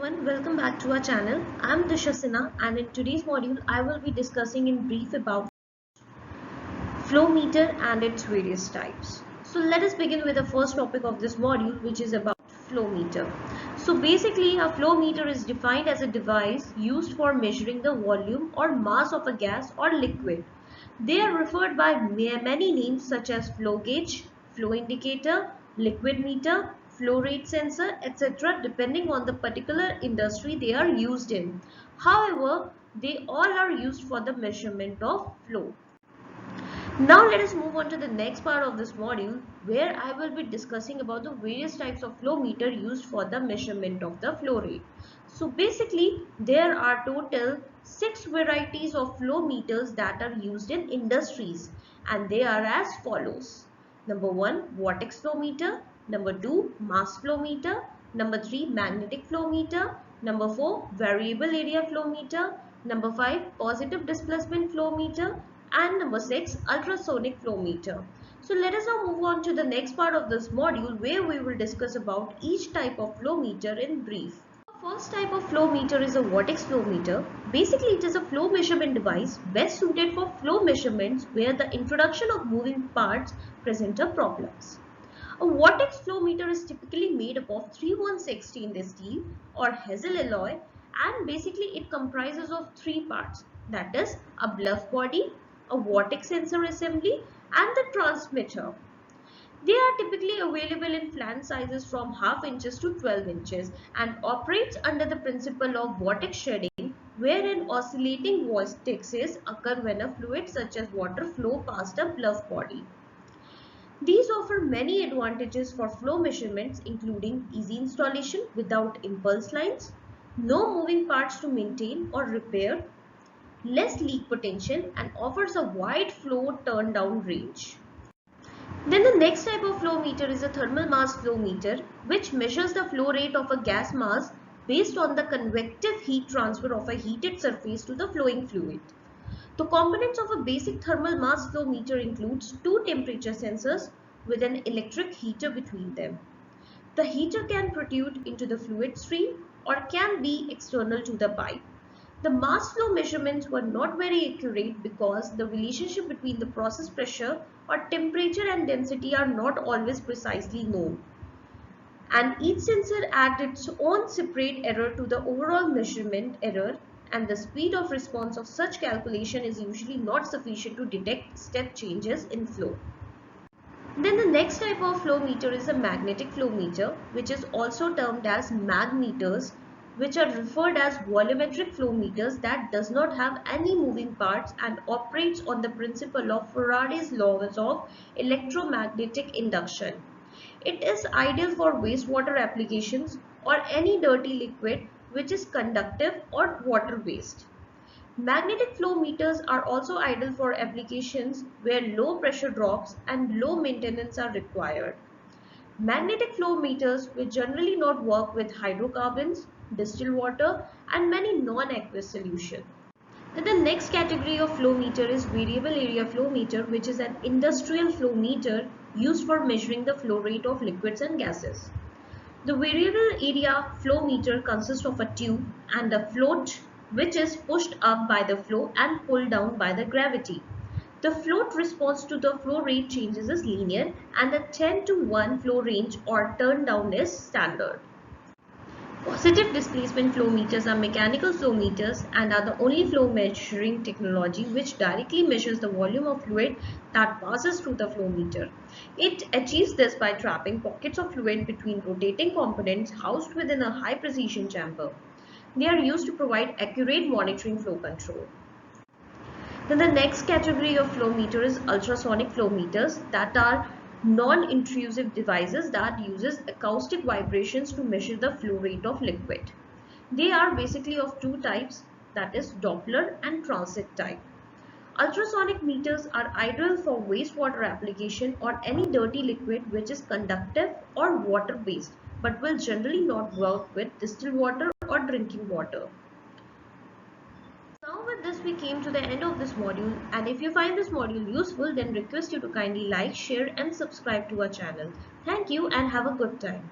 everyone, welcome back to our channel. I'm Disha Sinha and in today's module I will be discussing in brief about flow meter and its various types. So let us begin with the first topic of this module, which is about flow meter. So basically a flow meter is defined as a device used for measuring the volume or mass of a gas or liquid. They are referred by many names such as flow gauge, flow indicator, liquid meter, flow rate sensor, etc. depending on the particular industry they are used in. However, they all are used for the measurement of flow. Now let us move on to the next part of this module where I will be discussing about the various types of flow meter used for the measurement of the flow rate. So basically there are total 6 varieties of flow meters that are used in industries and they are as follows. Number 1, vortex flow meter. Number 2, mass flow meter. Number 3, magnetic flow meter. Number 4, variable area flow meter. Number 5, positive displacement flow meter. And number 6, ultrasonic flow meter. So let us now move on to the next part of this module where we will discuss about each type of flow meter in brief. The first type of flow meter is a vortex flow meter. Basically, it is a flow measurement device best suited for flow measurements where the introduction of moving parts present a problems. A vortex flow meter is typically made up of 3-1-6 stainless steel or hazel alloy, and basically it comprises of 3 parts, that is a bluff body, a vortex sensor assembly and the transmitter. They are typically available in flange sizes from half inches to 12 inches and operates under the principle of vortex shedding, wherein oscillating vortexes occur when a fluid such as water flow past a bluff body. These offer many advantages for flow measurements, including easy installation without impulse lines, no moving parts to maintain or repair, less leak potential, and offers a wide flow turn down range. Then the next type of flow meter is a thermal mass flow meter, which measures the flow rate of a gas mass based on the convective heat transfer of a heated surface to the flowing fluid. The components of a basic thermal mass flow meter includes 2 temperature sensors with an electric heater between them. The heater can protrude into the fluid stream or can be external to the pipe. The mass flow measurements were not very accurate because the relationship between the process pressure or temperature and density are not always precisely known. And each sensor adds its own separate error to the overall measurement error, and the speed of response of such calculation is usually not sufficient to detect step changes in flow. Then the next type of flow meter is a magnetic flow meter, which is also termed as mag meters, which are referred as volumetric flow meters that does not have any moving parts and operates on the principle of Faraday's laws of electromagnetic induction. It is ideal for wastewater applications or any dirty liquid which is conductive or water-based. Magnetic flow meters are also ideal for applications where low pressure drops and low maintenance are required. Magnetic flow meters will generally not work with hydrocarbons, distilled water, and many non-aqueous solutions. Then the next category of flow meter is variable area flow meter, which is an industrial flow meter used for measuring the flow rate of liquids and gases. The variable area flow meter consists of a tube and a float which is pushed up by the flow and pulled down by the gravity. The float response to the flow rate changes is linear and the 10:1 flow range or turn down is standard. Positive displacement flow meters are mechanical flow meters and are the only flow measuring technology which directly measures the volume of fluid that passes through the flow meter. It achieves this by trapping pockets of fluid between rotating components housed within a high precision chamber. They are used to provide accurate monitoring flow control. Then the next category of flow meter is ultrasonic flow meters that are non-intrusive devices that uses acoustic vibrations to measure the flow rate of liquid. They are basically of 2 types, that is Doppler and transit type. Ultrasonic meters are ideal for wastewater application or any dirty liquid which is conductive or water based but will generally not work with distilled water or drinking water. Now with this we came to the end of this module, and if you find this module useful then request you to kindly like, share and subscribe to our channel. Thank you and have a good time.